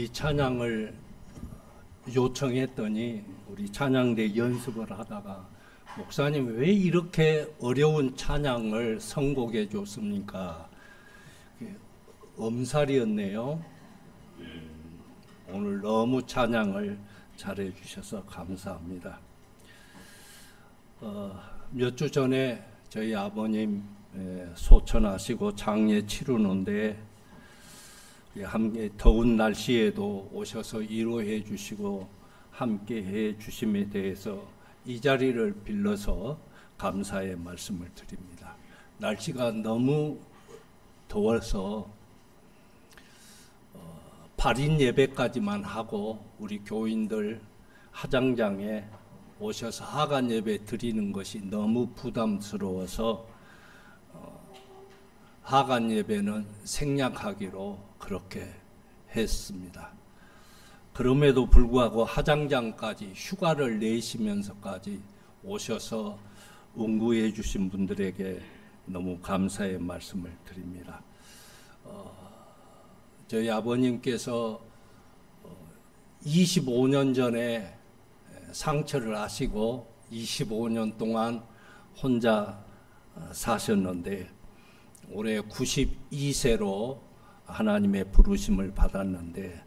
이 찬양을 요청했더니 우리 찬양대 연습을 하다가 목사님 왜 이렇게 어려운 찬양을 선곡해 줬습니까? 엄살이었네요. 오늘 너무 찬양을 잘해 주셔서 감사합니다. 몇 주 전에 저희 아버님 소천하시고 장례 치르는데 함께 더운 날씨에도 오셔서 위로해 주시고 함께 해 주심에 대해서 이 자리를 빌려서 감사의 말씀을 드립니다. 날씨가 너무 더워서 발인 예배까지만 하고 우리 교인들 하장장에 오셔서 하간 예배 드리는 것이 너무 부담스러워서 하간 예배는 생략하기로 그렇게 했습니다. 그럼에도 불구하고 하장장까지 휴가를 내시면서까지 오셔서 응구해 주신 분들에게 너무 감사의 말씀을 드립니다. 저희 아버님께서 25년 전에 상처를 하시고 25년 동안 혼자 사셨는데 올해 92세로 하나님의 부르심을 받았는데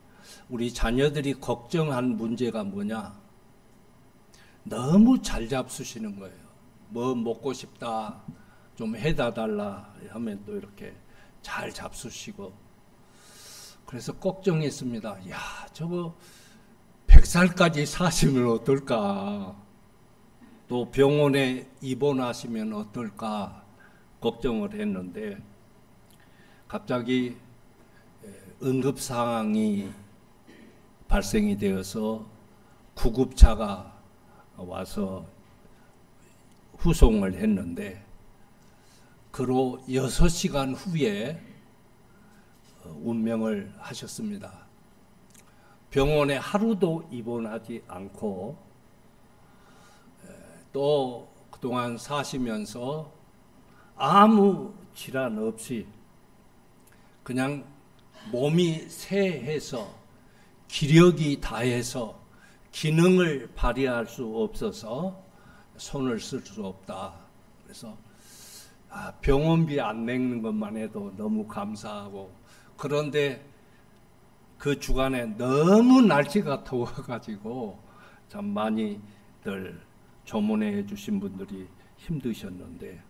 우리 자녀들이 걱정한 문제가 뭐냐? 너무 잘 잡수시는 거예요. 뭐 먹고 싶다, 좀 해다 달라 하면 또 이렇게 잘 잡수시고 그래서 걱정했습니다. 야, 저거 100살까지 사시면 어떨까? 또 병원에 입원하시면 어떨까? 걱정을 했는데 갑자기 응급 상황이 발생이 되어서 구급차가 와서 후송을 했는데 그로 6시간 후에 운명을 하셨습니다. 병원에 하루도 입원하지 않고 또 그동안 사시면서 아무 질환 없이 그냥 몸이 쇠해서 기력이 다해서 기능을 발휘할 수 없어서 손을 쓸 수 없다. 그래서 병원비 안 내는 것만 해도 너무 감사하고 그런데 그 주간에 너무 날씨가 더워가지고 참 많이들 조문해 주신 분들이 힘드셨는데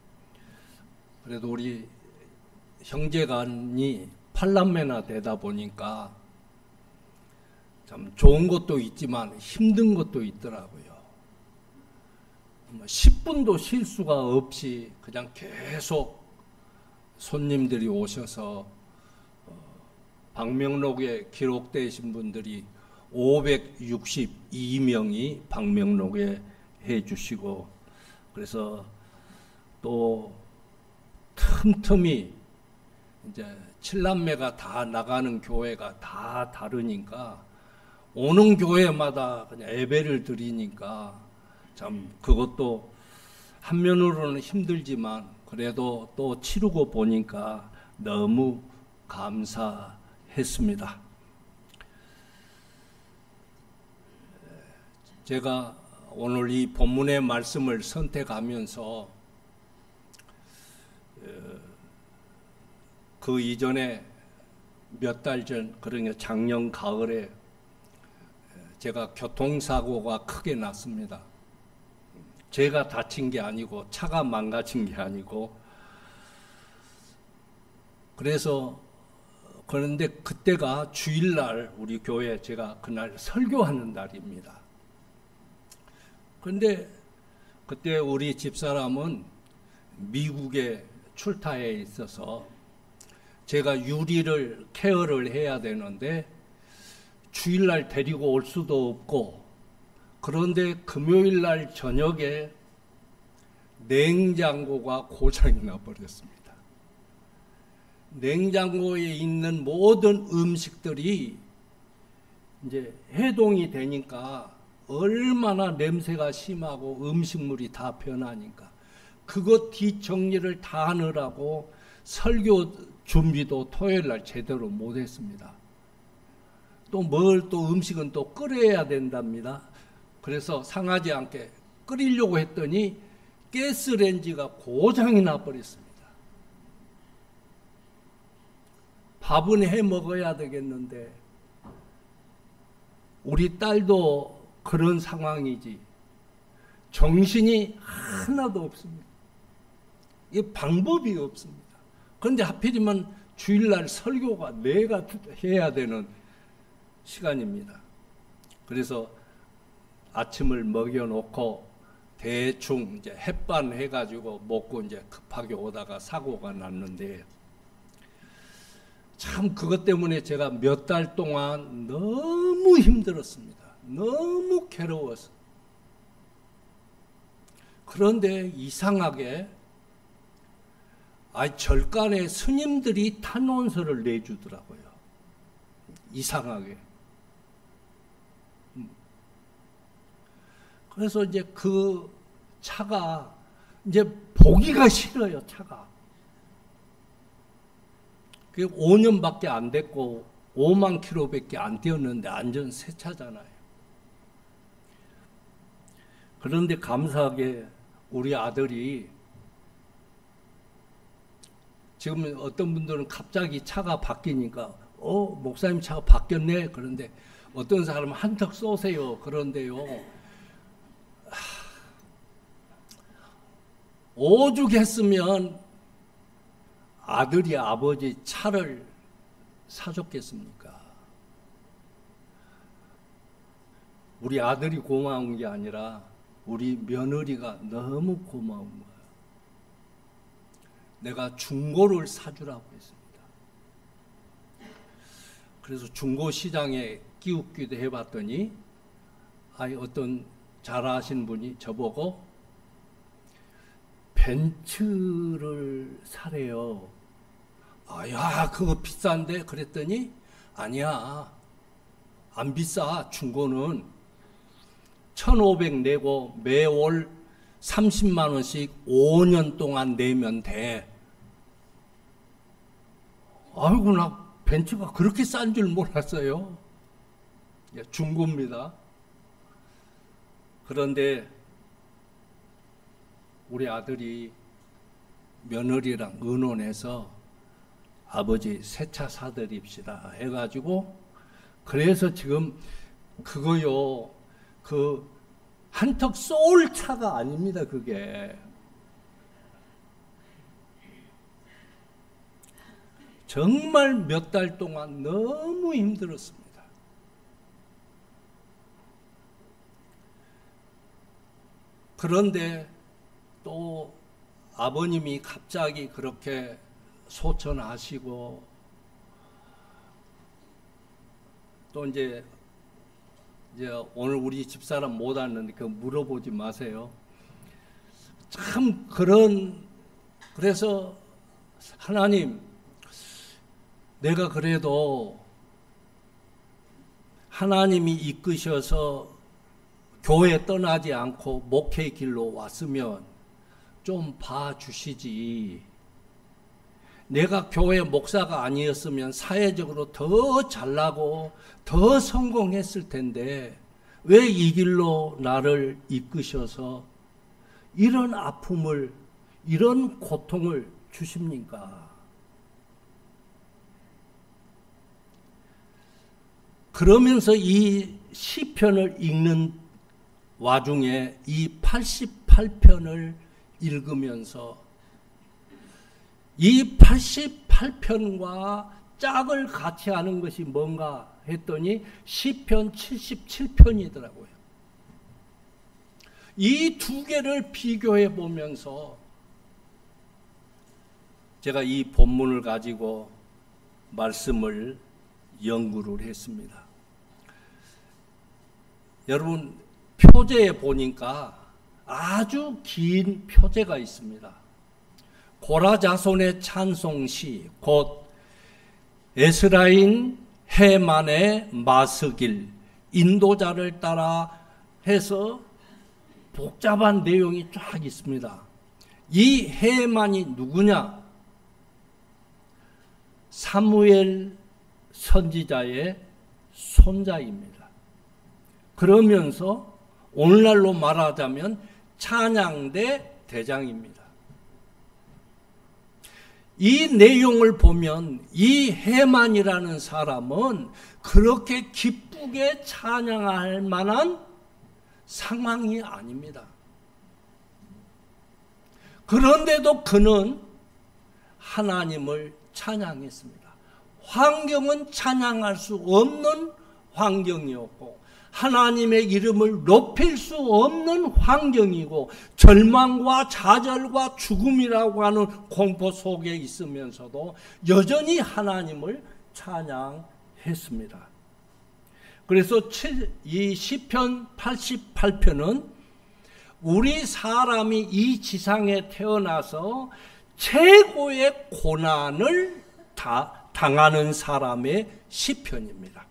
그래도 우리 형제간이 8남매나 되다 보니까 참 좋은 것도 있지만 힘든 것도 있더라고요. 10분도 쉴 수가 없이 그냥 계속 손님들이 오셔서 방명록에 기록되신 분들이 562명이 방명록에 해주시고 그래서 또 틈틈이 이제 7남매가 다 나가는 교회가 다 다르니까 오는 교회마다 그냥 예배를 드리니까 참 그것도 한면으로는 힘들지만 그래도 또 치르고 보니까 너무 감사했습니다. 제가 오늘 이 본문의 말씀을 선택하면서 그 이전에 몇 달 전, 그러니까 작년 가을에 제가 교통사고가 크게 났습니다. 제가 다친 게 아니고 차가 망가진 게 아니고 그런데 그때가 주일날 우리 교회 제가 그날 설교하는 날입니다. 그런데 그때 우리 집사람은 미국에 출타해 있어서 제가 유리를 케어를 해야 되는데 주일날 데리고 올 수도 없고 그런데 금요일날 저녁에 냉장고가 고장이 나버렸습니다. 냉장고에 있는 모든 음식들이 이제 해동이 되니까 얼마나 냄새가 심하고 음식물이 다 변하니까 그것 뒷정리를 다 하느라고 설교 준비도 토요일 날 제대로 못했습니다. 또 음식은 또 끓여야 된답니다. 그래서 상하지 않게 끓이려고 했더니 가스레인지가 고장이 나버렸습니다. 밥은 해 먹어야 되겠는데 우리 딸도 그런 상황이지 정신이 하나도 없습니다. 이 방법이 없습니다. 그런데 하필이면 주일날 설교가 내가 해야 되는 시간입니다. 그래서 아침을 먹여놓고 대충 이제 햇반 해가지고 먹고 이제 급하게 오다가 사고가 났는데 참 그것 때문에 제가 몇 달 동안 너무 힘들었습니다. 너무 괴로웠어요. 그런데 이상하게 절간에 스님들이 탄원서를 내주더라고요. 이상하게. 그래서 이제 그 차가 이제 보기가 싫어요, 차가. 그게 5년밖에 안 됐고 5만 킬로밖에 안 뛰었는데 완전 새 차잖아요. 그런데 감사하게 우리 아들이 지금 어떤 분들은 갑자기 차가 바뀌니까 목사님 차가 바뀌었네. 그런데 어떤 사람은 한턱 쏘세요. 그런데요. 오죽했으면 아들이 아버지 차를 사줬겠습니까? 우리 아들이 고마운 게 아니라 우리 며느리가 너무 고마운 거예요. 내가 중고를 사주라고 했습니다. 그래서 중고 시장에 끼웃기도 해봤더니 어떤 잘 아시는 분이 저보고 벤츠를 사래요. 야, 그거 비싼데? 그랬더니 아니야, 안 비싸. 중고는 1,500 내고 매월 30만 원씩 5년 동안 내면 돼. 아이고, 나 벤츠가 그렇게 싼 줄 몰랐어요. 중고입니다. 그런데 우리 아들이 며느리랑 의논해서 아버지 새 차 사드립시다 해가지고, 그래서 지금 그거요, 그 한턱 쏠 차가 아닙니다. 그게 정말 몇 달 동안 너무 힘들었습니다. 그런데 또 아버님이 갑자기 그렇게 소천하시고, 또 이제 오늘 우리 집사람 못 왔는데 그거 물어보지 마세요. 참 그래서 하나님, 내가 그래도 하나님이 이끄셔서 교회 떠나지 않고 목회의 길로 왔으면 좀 봐주시지. 내가 교회 목사가 아니었으면 사회적으로 더 잘나고 더 성공했을 텐데 왜 이 길로 나를 이끄셔서 이런 아픔을, 이런 고통을 주십니까? 그러면서 이 시편을 읽는 와중에 이 88편을 읽으면서 이 88편과 짝을 같이 하는 것이 뭔가 했더니 시편 77편이더라고요. 이 두 개를 비교해 보면서 제가 이 본문을 가지고 말씀을 연구를 했습니다. 여러분, 표제에 보니까 아주 긴 표제가 있습니다. 고라 자손의 찬송시, 곧 에스라인 해만의 마스길, 인도자를 따라 해서 복잡한 내용이 쫙 있습니다. 이 해만이 누구냐? 사무엘 선지자의 손자입니다. 그러면서 오늘날로 말하자면 찬양대 대장입니다. 이 내용을 보면 이 해만이라는 사람은 그렇게 기쁘게 찬양할 만한 상황이 아닙니다. 그런데도 그는 하나님을 찬양했습니다. 환경은 찬양할 수 없는 환경이었고 하나님의 이름을 높일 수 없는 환경이고 절망과 좌절과 죽음이라고 하는 공포 속에 있으면서도 여전히 하나님을 찬양했습니다. 그래서 이 시편 88편은 우리 사람이 이 지상에 태어나서 최고의 고난을 당하는 사람의 시편입니다.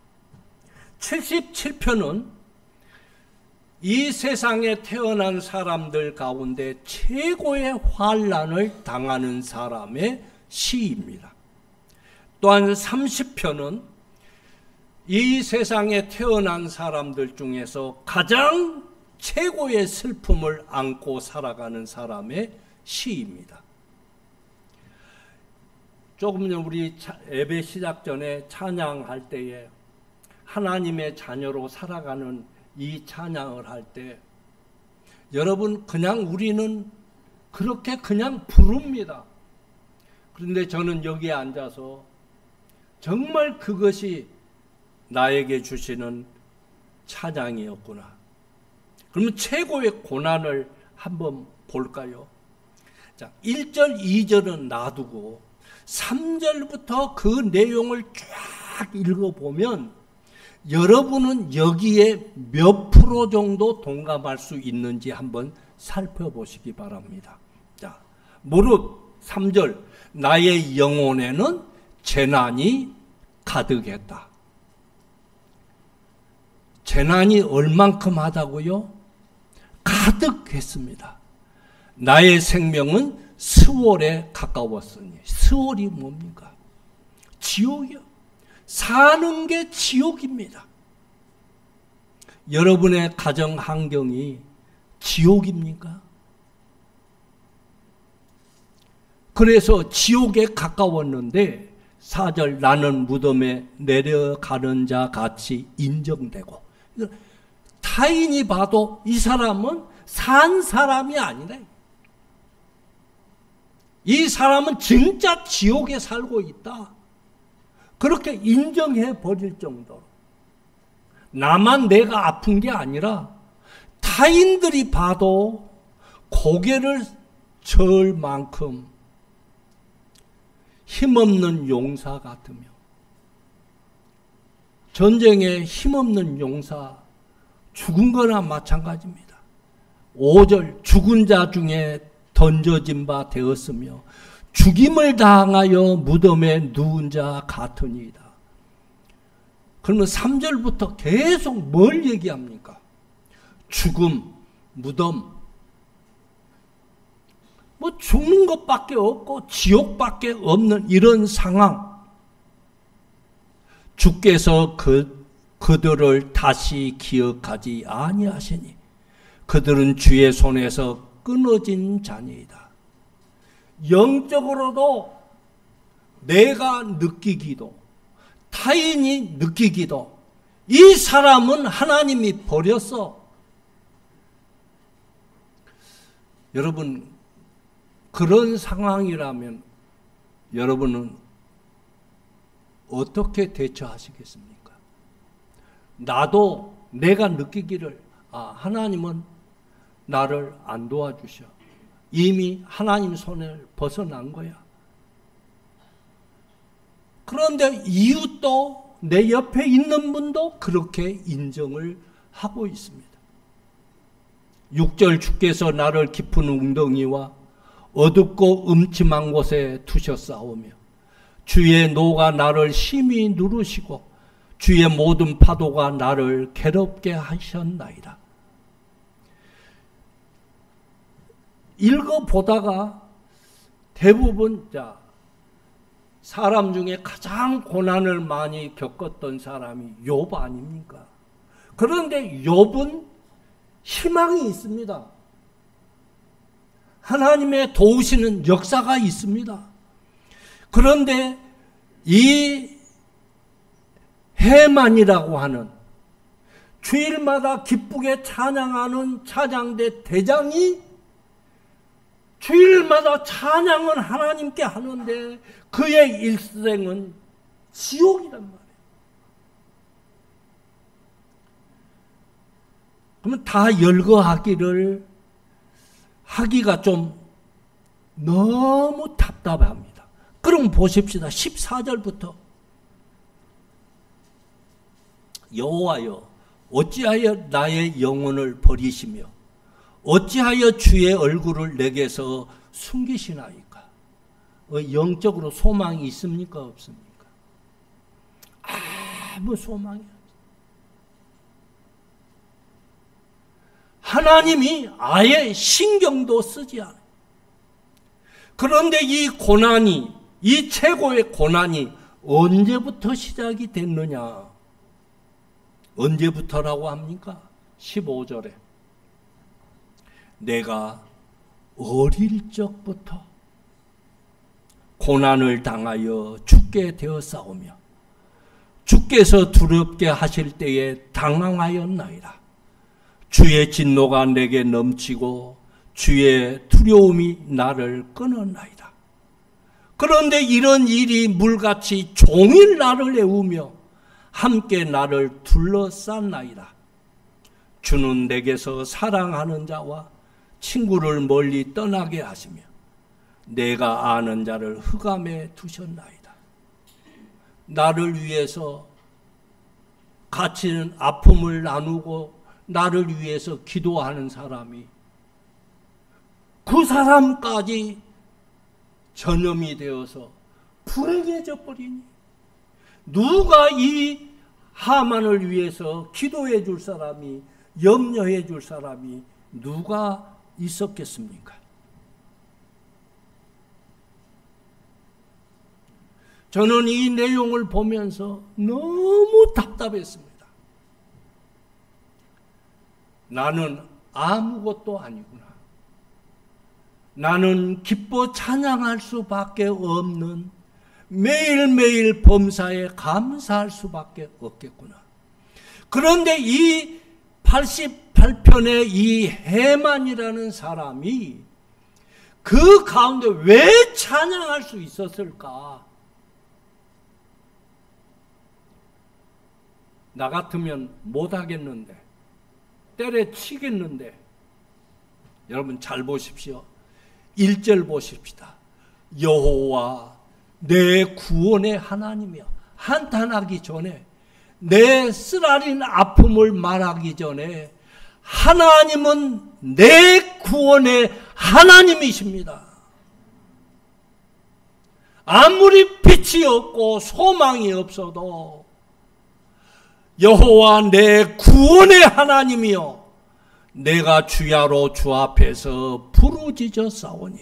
77편은 이 세상에 태어난 사람들 가운데 최고의 환난을 당하는 사람의 시입니다. 또한 30편은 이 세상에 태어난 사람들 중에서 가장 최고의 슬픔을 안고 살아가는 사람의 시입니다. 조금 전 우리 예배 시작 전에 찬양할 때에 하나님의 자녀로 살아가는 이 찬양을 할 때 여러분 그냥 우리는 그렇게 그냥 부릅니다. 그런데 저는 여기에 앉아서 정말 그것이 나에게 주시는 찬양이었구나. 그러면 최고의 고난을 한번 볼까요? 자, 1절, 2절은 놔두고 3절부터 그 내용을 쫙 읽어보면 여러분은 여기에 몇 프로 정도 동감할 수 있는지 한번 살펴보시기 바랍니다. 자, 무릇 3절 나의 영혼에는 재난이 가득했다. 재난이 얼만큼 하다고요? 가득했습니다. 나의 생명은 스월에 가까웠으니. 스월이 뭡니까? 지옥이요. 사는 게 지옥입니다. 여러분의 가정 환경이 지옥입니까? 그래서 지옥에 가까웠는데 4절 나는 무덤에 내려가는 자 같이 인정되고 타인이 봐도 이 사람은 산 사람이 아니라 이 사람은 진짜 지옥에 살고 있다. 그렇게 인정해 버릴 정도로 나만 내가 아픈 게 아니라 타인들이 봐도 고개를 절 만큼 힘없는 용사 같으며 전쟁에 힘없는 용사 죽은 거나 마찬가지입니다. 5절 죽은 자 중에 던져진 바 되었으며 죽임을 당하여 무덤에 누운 자 같으니이다. 그러면 3절부터 계속 뭘 얘기합니까? 죽음, 무덤, 뭐 죽는 것밖에 없고 지옥밖에 없는 이런 상황. 주께서 그들을 다시 기억하지 아니하시니 그들은 주의 손에서 끊어진 자니이다. 영적으로도 내가 느끼기도 타인이 느끼기도 이 사람은 하나님이 버렸어. 여러분 그런 상황이라면 여러분은 어떻게 대처하시겠습니까? 나도 내가 느끼기를 하나님은 나를 안 도와주셔. 이미 하나님 손을 벗어난 거야. 그런데 이웃도 내 옆에 있는 분도 그렇게 인정을 하고 있습니다. 6절 주께서 나를 깊은 웅덩이와 어둡고 음침한 곳에 두셨사오며 주의 노가 나를 심히 누르시고 주의 모든 파도가 나를 괴롭게 하셨나이다. 읽어보다가 대부분 사람 중에 가장 고난을 많이 겪었던 사람이 욥 아닙니까? 그런데 욥은 희망이 있습니다. 하나님의 도우시는 역사가 있습니다. 그런데 이 해만이라고 하는 주일마다 기쁘게 찬양하는 찬양대 대장이 주일마다 찬양은 하나님께 하는데 그의 일생은 지옥이란 말이에요. 그러면 다 열거하기를 하기가 좀 너무 답답합니다. 그럼 보십시다. 14절부터 여호와여 어찌하여 나의 영혼을 버리시며 어찌하여 주의 얼굴을 내게서 숨기시나이까? 영적으로 소망이 있습니까? 없습니까? 아무 소망이 없어요. 하나님이 아예 신경도 쓰지 않아요. 그런데 이 고난이, 이 최고의 고난이 언제부터 시작이 됐느냐? 언제부터라고 합니까? 15절에 내가 어릴 적부터 고난을 당하여 죽게 되었사오며 주께서 두렵게 하실 때에 당황하였나이다. 주의 진노가 내게 넘치고 주의 두려움이 나를 끊었나이다. 그런데 이런 일이 물같이 종일 나를 애우며 함께 나를 둘러쌌나이다. 주는 내게서 사랑하는 자와 친구를 멀리 떠나게 하시며 내가 아는 자를 흑암에 두셨나이다. 나를 위해서 갇히는 아픔을 나누고 나를 위해서 기도하는 사람이 그 사람까지 전염이 되어서 불행해져 버리니 누가 이 하만을 위해서 기도해 줄 사람이, 염려해 줄 사람이 누가 있었겠습니까? 저는 이 내용을 보면서 너무 답답했습니다. 나는 아무것도 아니구나. 나는 기뻐 찬양할 수밖에 없는, 매일매일 범사에 감사할 수밖에 없겠구나. 그런데 이 88편의 이 해만이라는 사람이 그 가운데 왜 찬양할 수 있었을까? 나 같으면 못하겠는데, 때려치겠는데. 여러분 잘 보십시오. 1절 보십시다. 여호와 내 구원의 하나님이여. 한탄하기 전에, 내 쓰라린 아픔을 말하기 전에 하나님은 내 구원의 하나님이십니다. 아무리 빛이 없고 소망이 없어도 여호와 내 구원의 하나님이여, 내가 주야로 주 앞에서 부르짖어 싸우니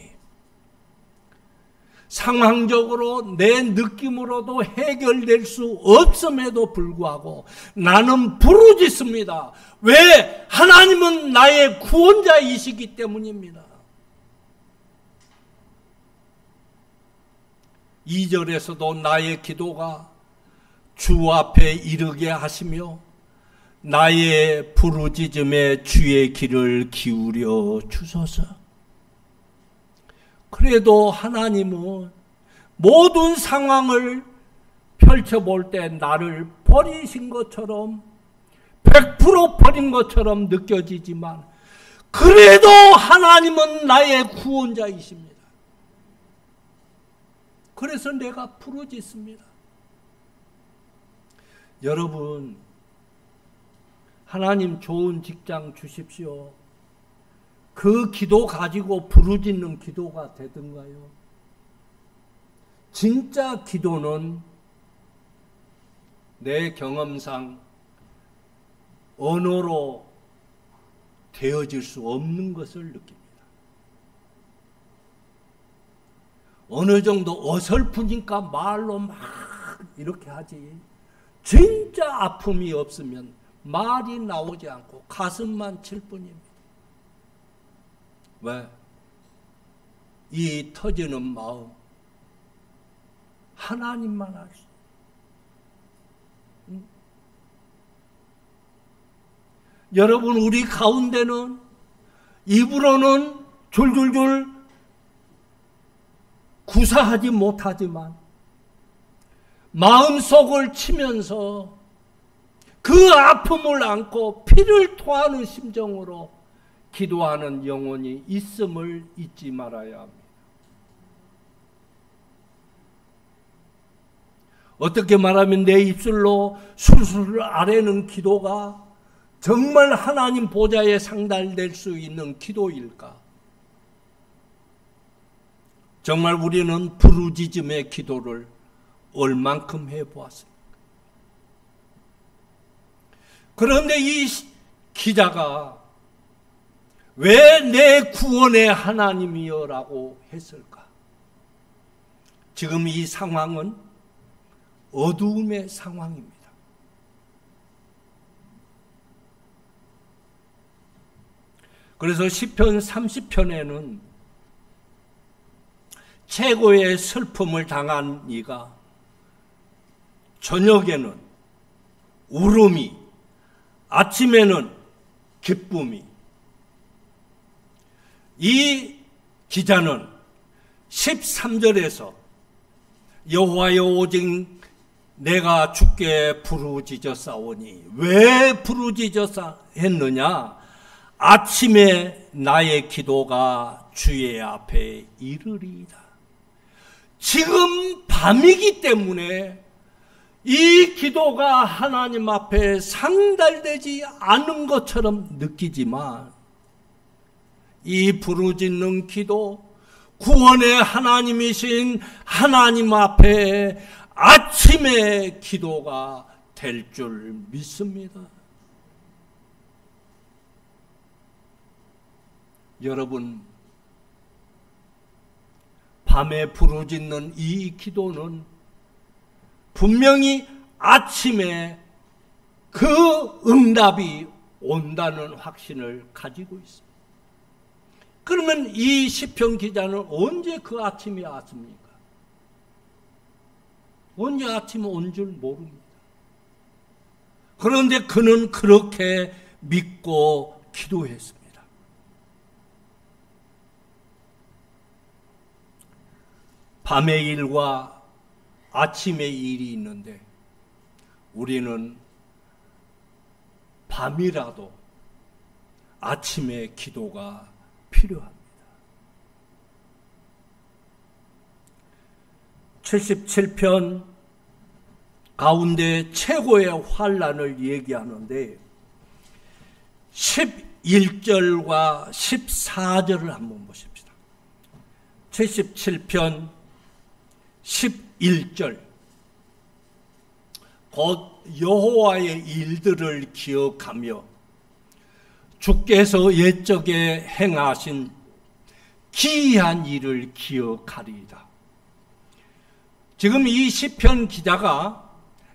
상황적으로 내 느낌으로도 해결될 수 없음에도 불구하고 나는 부르짖습니다. 왜? 하나님은 나의 구원자이시기 때문입니다. 2절에서도 나의 기도가 주 앞에 이르게 하시며 나의 부르짖음에 주의 귀를 기울여 주소서. 그래도 하나님은 모든 상황을 펼쳐볼 때 나를 버리신 것처럼, 100% 버린 것처럼 느껴지지만 그래도 하나님은 나의 구원자이십니다. 그래서 내가 부르짖습니다. 여러분, 하나님 좋은 직장 주십시오. 그 기도 가지고 부르짖는 기도가 되던가요? 진짜 기도는 내 경험상 언어로 되어질 수 없는 것을 느낍니다. 어느 정도 어설프니까 말로 막 이렇게 하지. 진짜 아픔이 없으면 말이 나오지 않고 가슴만 칠 뿐입니다. 왜? 이 터지는 마음 하나님만 알 수. 여러분, 우리 가운데는 입으로는 줄줄줄 구사하지 못하지만 마음속을 치면서 그 아픔을 안고 피를 토하는 심정으로 기도하는 영혼이 있음을 잊지 말아야 합니다. 어떻게 말하면 내 입술로 술술 아뢰는 기도가 정말 하나님 보좌에 상달될 수 있는 기도일까? 정말 우리는 부르짖음의 기도를 얼만큼 해보았습니까? 그런데 이 기자가 왜 내 구원의 하나님이여 라고 했을까? 지금 이 상황은 어두움의 상황입니다. 그래서 시편 30편에는 최고의 슬픔을 당한 이가 저녁에는 울음이, 아침에는 기쁨이. 이 기자는 13절에서 여호와여 오직 내가 주께 부르짖었사오니 왜 부르짖었사했느냐? 아침에 나의 기도가 주의 앞에 이르리이다. 지금 밤이기 때문에 이 기도가 하나님 앞에 상달되지 않은 것처럼 느끼지만 이 부르짖는 기도, 구원의 하나님이신 하나님 앞에 아침의 기도가 될 줄 믿습니다. 여러분, 밤에 부르짖는 이 기도는 분명히 아침에 그 응답이 온다는 확신을 가지고 있습니다. 그러면 이 시편 기자는 언제 그 아침이 왔습니까? 언제 아침이 온 줄 모릅니다. 그런데 그는 그렇게 믿고 기도했습니다. 밤의 일과 아침의 일이 있는데 우리는 밤이라도 아침의 기도가 필요합니다. 77편 가운데 최고의 환난을 얘기하는데 11절과 14절을 한번 보십시다. 77편 11절 곧 여호와의 일들을 기억하며 주께서 옛적에 행하신 기이한 일을 기억하리이다. 지금 이 시편 기자가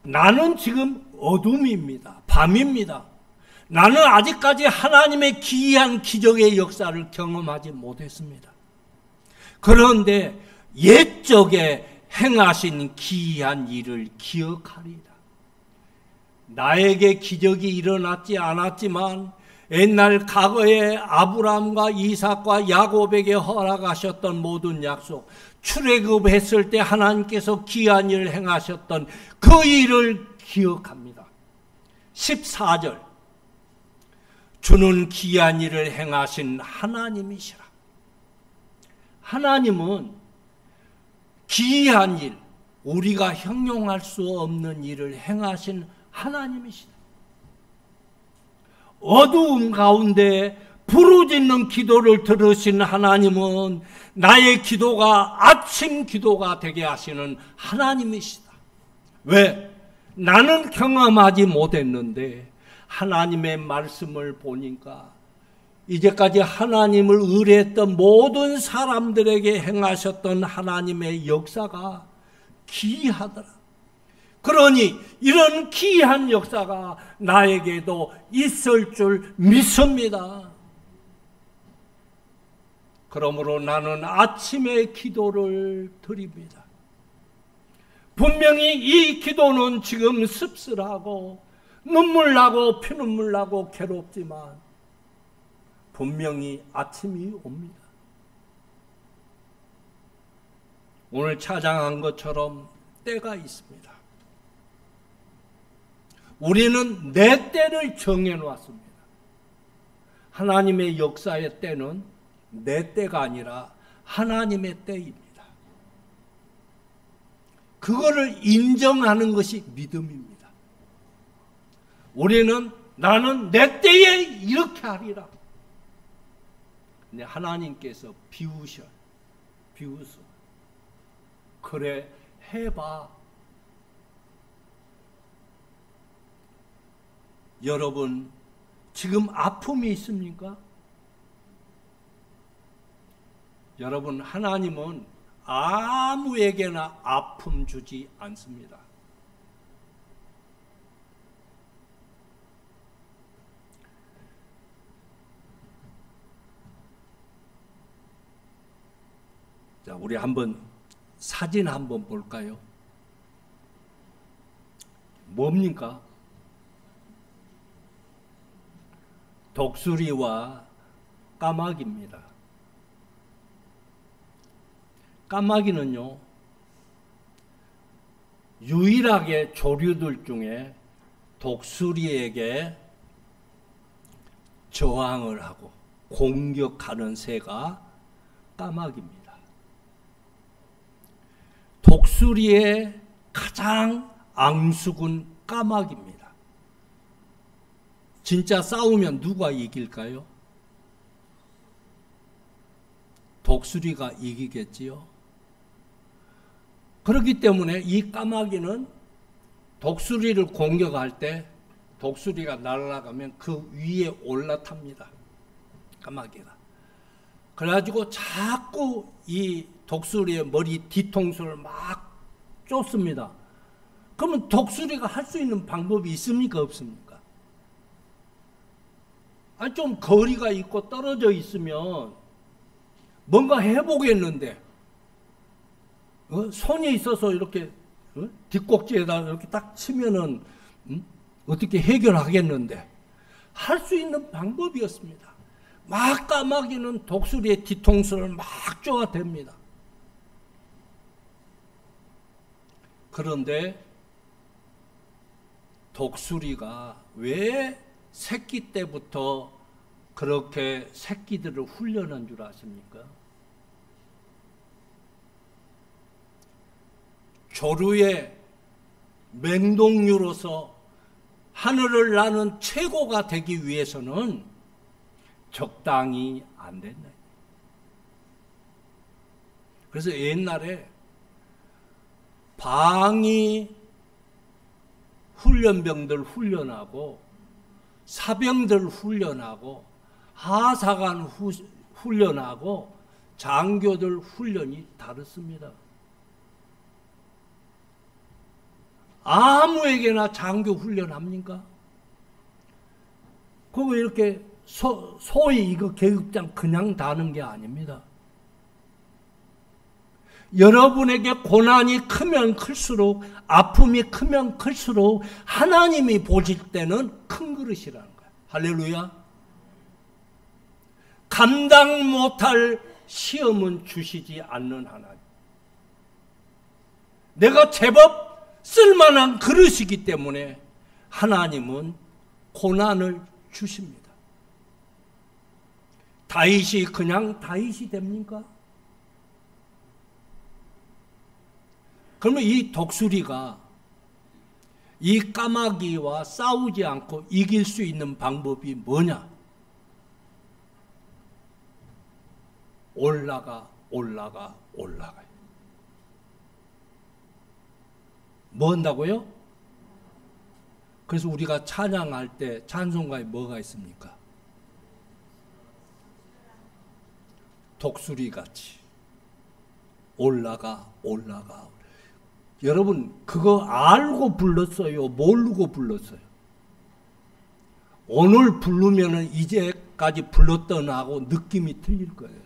나는 지금 어둠입니다. 밤입니다. 나는 아직까지 하나님의 기이한 기적의 역사를 경험하지 못했습니다. 그런데 옛적에 행하신 기이한 일을 기억하리이다. 나에게 기적이 일어났지 않았지만 옛날 과거에 아브라함과 이삭과 야곱에게 허락하셨던 모든 약속, 출애굽했을 때 하나님께서 기이한 일을 행하셨던 그 일을 기억합니다. 14절 주는 기이한 일을 행하신 하나님이시라. 하나님은 기이한 일, 우리가 형용할 수 없는 일을 행하신 하나님이시다. 어두움 가운데 부르짖는 기도를 들으신 하나님은 나의 기도가 아침 기도가 되게 하시는 하나님이시다. 왜? 나는 경험하지 못했는데 하나님의 말씀을 보니까 이제까지 하나님을 의뢰했던 모든 사람들에게 행하셨던 하나님의 역사가 기이하더라. 그러니 이런 기이한 역사가 나에게도 있을 줄 믿습니다. 그러므로 나는 아침에 기도를 드립니다. 분명히 이 기도는 지금 씁쓸하고 눈물 나고 피눈물 나고 괴롭지만 분명히 아침이 옵니다. 오늘 찬양한 것처럼 때가 있습니다. 우리는 내 때를 정해놓았습니다. 하나님의 역사의 때는 내 때가 아니라 하나님의 때입니다. 그거를 인정하는 것이 믿음입니다. 우리는 나는 내 때에 이렇게 하리라. 근데 하나님께서 비우셔. 그래, 해봐. 여러분, 지금 아픔이 있습니까? 여러분, 하나님은 아무에게나 아픔 주지 않습니다. 자, 우리 한번 사진 한번 볼까요? 뭡니까? 독수리와 까마귀입니다. 까마귀는요, 유일하게 조류들 중에 독수리에게 저항을 하고 공격하는 새가 까마귀입니다. 독수리의 가장 앙숙은 까마귀입니다. 진짜 싸우면 누가 이길까요? 독수리가 이기겠지요. 그렇기 때문에 이 까마귀는 독수리를 공격할 때 독수리가 날아가면 그 위에 올라탑니다. 까마귀가. 그래가지고 자꾸 이 독수리의 머리 뒤통수를 막 쫓습니다. 그러면 독수리가 할 수 있는 방법이 있습니까? 없습니까? 아니, 좀 거리가 있고 떨어져 있으면 뭔가 해보겠는데, 손이 있어서 이렇게 뒷꼭지에다 이렇게 딱 치면은 어떻게 해결하겠는데, 할 수 있는 방법이었습니다. 막 까마귀는 독수리의 뒤통수를 막 쪼아댑니다. 그런데 독수리가 왜 새끼 때부터 그렇게 새끼들을 훈련한 줄 아십니까? 조류의 맹독류로서 하늘을 나는 최고가 되기 위해서는 적당히 안 된다. 그래서 옛날에 방위 훈련병들 훈련하고 사병들 훈련하고 하사관 훈련하고 장교들 훈련이 다르습니다. 아무에게나 장교 훈련합니까? 그거 이렇게 소위 이거 계급장 그냥 다는 게 아닙니다. 여러분에게 고난이 크면 클수록, 아픔이 크면 클수록 하나님이 보실 때는 큰 그릇이라는 거예요. 할렐루야. 감당 못할 시험은 주시지 않는 하나님. 내가 제법 쓸만한 그릇이기 때문에 하나님은 고난을 주십니다. 다윗이 그냥 다윗이 됩니까? 그러면 이 독수리가 이 까마귀와 싸우지 않고 이길 수 있는 방법이 뭐냐? 올라가요. 뭐 한다고요? 그래서 우리가 찬양할 때 찬송가에 뭐가 있습니까? 독수리 같이 올라가. 여러분 그거 알고 불렀어요? 모르고 불렀어요? 오늘 부르면은 이제까지 불렀던 하고 느낌이 틀릴 거예요.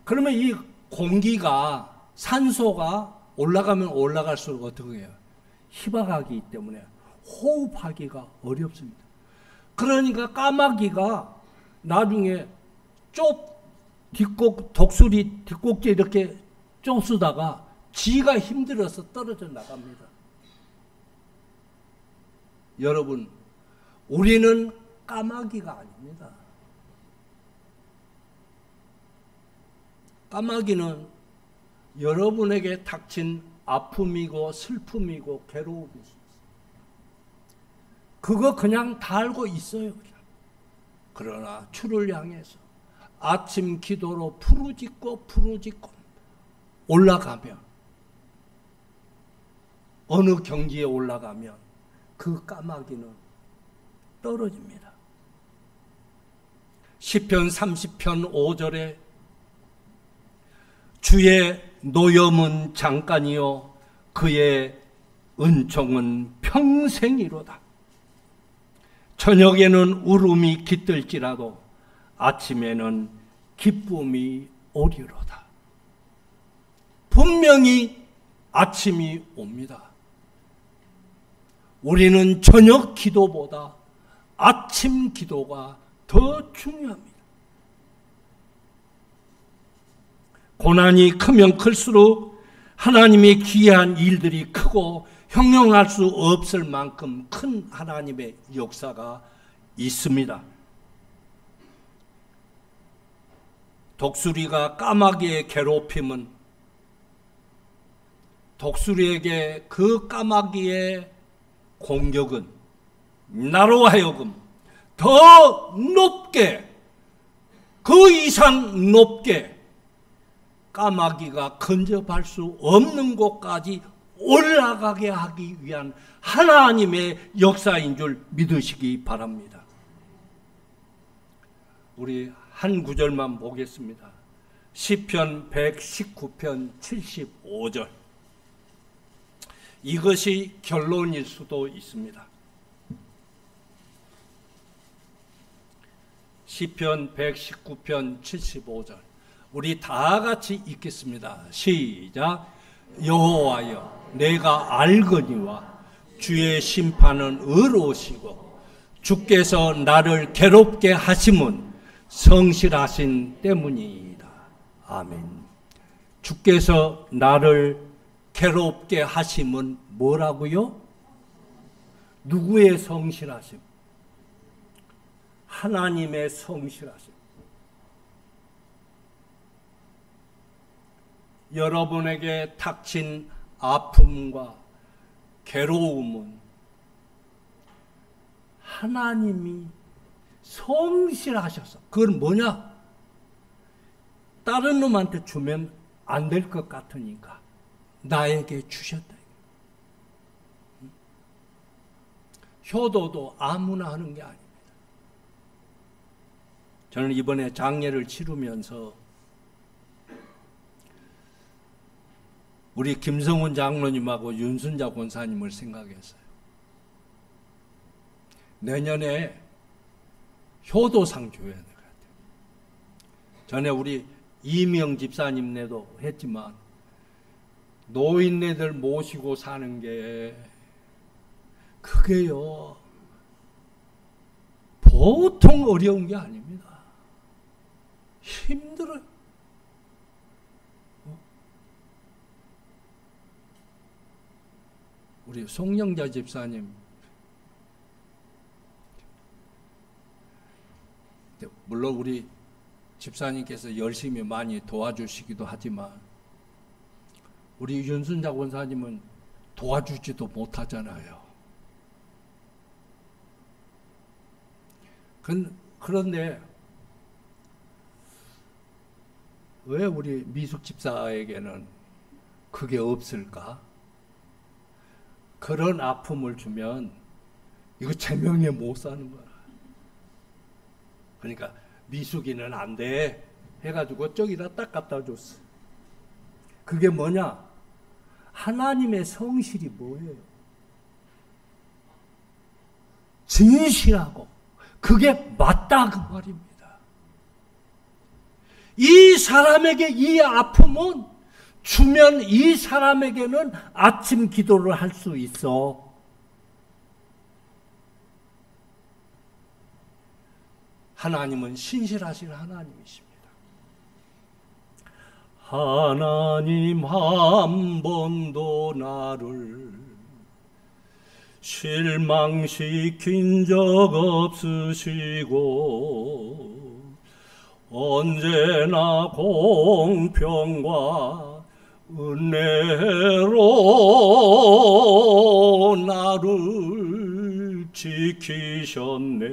그러면 이 공기가, 산소가 올라가면 올라갈수록 어떻게 해요? 희박하기 때문에 호흡하기가 어렵습니다. 그러니까 까마귀가 나중에 독수리 뒷꼭지 이렇게 쪼쓰다가 지가 힘들어서 떨어져 나갑니다. 여러분, 우리는 까마귀가 아닙니다. 까마귀는 여러분에게 닥친 아픔이고 슬픔이고 괴로움이 있어요. 그거 그냥 다 알고 있어요. 그냥. 그러나 주를 향해서 아침 기도로 부르짖고 올라가면, 어느 경지에 올라가면 그 까마귀는 떨어집니다. 시편 30편 5절에 주의 노염은 잠깐이요 그의 은총은 평생이로다. 저녁에는 울음이 깃들지라도 아침에는 기쁨이 오리로다. 분명히 아침이 옵니다. 우리는 저녁 기도보다 아침 기도가 더 중요합니다. 고난이 크면 클수록 하나님의 귀한 일들이 크고 형용할 수 없을 만큼 큰 하나님의 역사가 있습니다. 독수리가 까마귀의 괴롭힘은 독수리에게 그 까마귀의 공격은 나로 하여금 더 높게, 그 이상 높게 까마귀가 근접할 수 없는 곳까지 올라가게 하기 위한 하나님의 역사인 줄 믿으시기 바랍니다. 우리 한 구절만 보겠습니다. 시편 119편 75절. 이것이 결론일 수도 있습니다. 시편 119편 75절. 우리 다 같이 읽겠습니다. 시작. 여호와여, 내가 알거니와 주의 심판은 의로우시고 주께서 나를 괴롭게 하심은 성실하신 때문이다. 아멘. 주께서 나를 괴롭게 하심은 뭐라고요? 누구의 성실하심? 하나님의 성실하심. 여러분에게 닥친 아픔과 괴로움은 하나님이 성실하셔서, 그건 뭐냐? 다른 놈한테 주면 안 될 것 같으니까 나에게 주셨다. 효도도 아무나 하는 게 아닙니다. 저는 이번에 장례를 치르면서 우리 김성훈 장로님하고 윤순자 권사님을 생각했어요. 내년에 효도상 줘야 될 것 같아요. 전에 우리 이명 집사님네도 했지만 노인네들 모시고 사는 게 그게요 보통 어려운 게 아닙니다. 힘들어요. 우리 송영자 집사님, 물론 우리 집사님께서 열심히 많이 도와주시기도 하지만 우리 윤순자 권사님은 도와주지도 못하잖아요. 그런데 왜 우리 미숙 집사에게는 그게 없을까? 그런 아픔을 주면 이거 제명에 못 사는 거야. 그러니까 미숙이는 안 돼. 해가지고 저기다 딱 갖다 줬어. 그게 뭐냐? 하나님의 성실이 뭐예요? 진실하고 그게 맞다 그 말입니다. 이 사람에게 이 아픔은 주면 이 사람에게는 아침 기도를 할 수 있어. 하나님은 신실하신 하나님이십니다. 하나님 한 번도 나를 실망시킨 적 없으시고 언제나 공평과 은혜로 나를 지키셨네.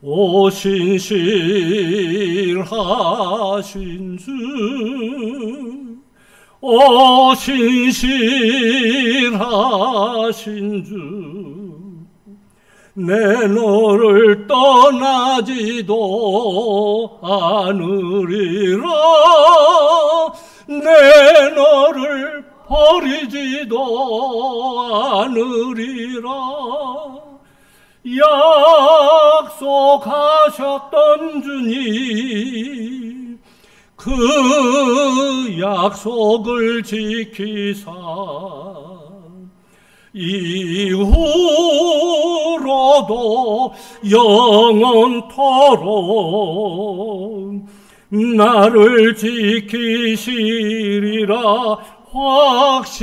오 신실하신 주, 오 신실하신 주, 내 너를 떠나지도 않으리라. 내 너를 버리지도 않으리라. 약속하셨던 주님, 그 약속을 지키사 이후로도 영원토록 나를 지키시리라 확신하네.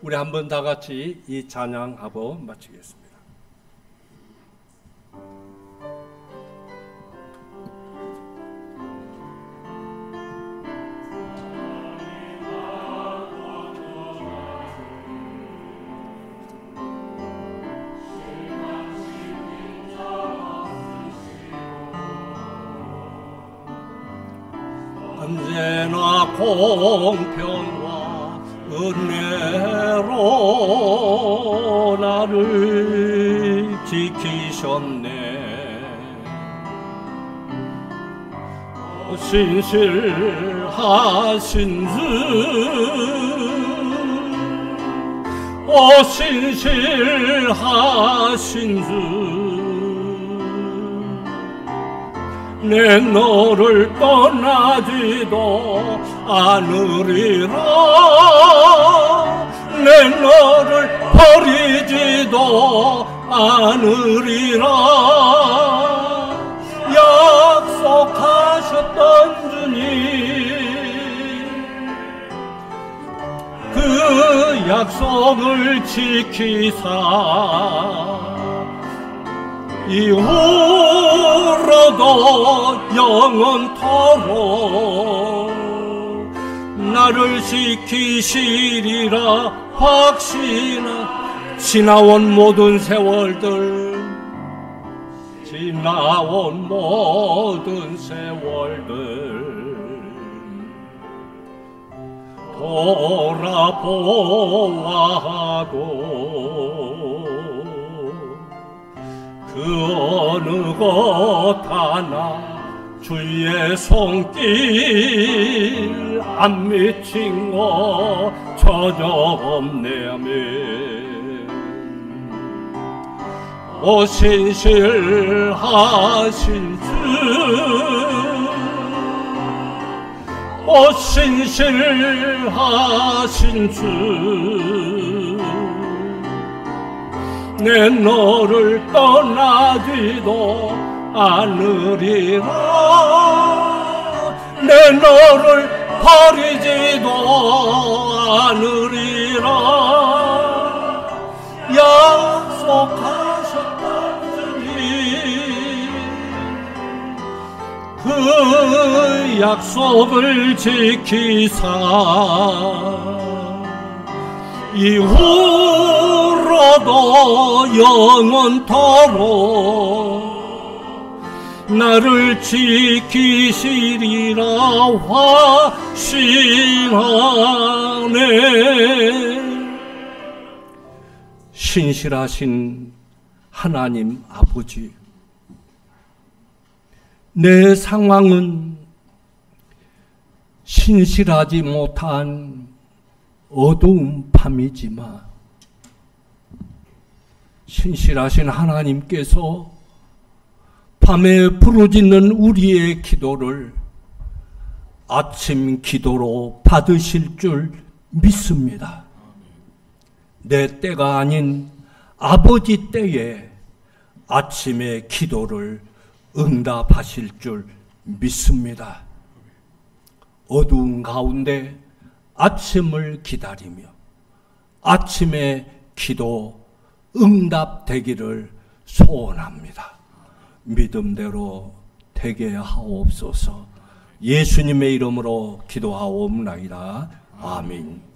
우리 한번 다 같이 이 찬양하고 마치겠습니다. 언제나 공평과 은혜로 나를 지키셨네. 신실하신 주, 오 신실하신 주, 내 너를 떠나지도 않으리라. 내 너를 버리지도 않으리라. 약속하셨던 주님, 그 약속을 지키사 이후로도 영원토록 나를 지키시리라 확신하. 지나온 모든 세월들, 지나온 모든 세월들 돌아보아도 그 어느 것 하나 주의 손길 안 미친 것 전혀 없네. 아멘. 오 신실하신 주, 오 신실하신 주, 내 너를 떠나지도 않으리라. 내 너를 버리지도 않으리라. 약속하셨던 주님, 그 약속을 지키사 이후로도 영원토록 나를 지키시리라 확신하네. 신실하신 하나님 아버지, 내 상황은 신실하지 못한 어두운 밤이지만 신실하신 하나님께서 밤에 부르짖는 우리의 기도를 아침 기도로 받으실 줄 믿습니다. 내 때가 아닌 아버지 때에 아침의 기도를 응답하실 줄 믿습니다. 어두운 가운데 아침을 기다리며 아침의 기도 응답되기를 소원합니다. 믿음대로 되게 하옵소서. 예수님의 이름으로 기도하옵나이다. 아멘.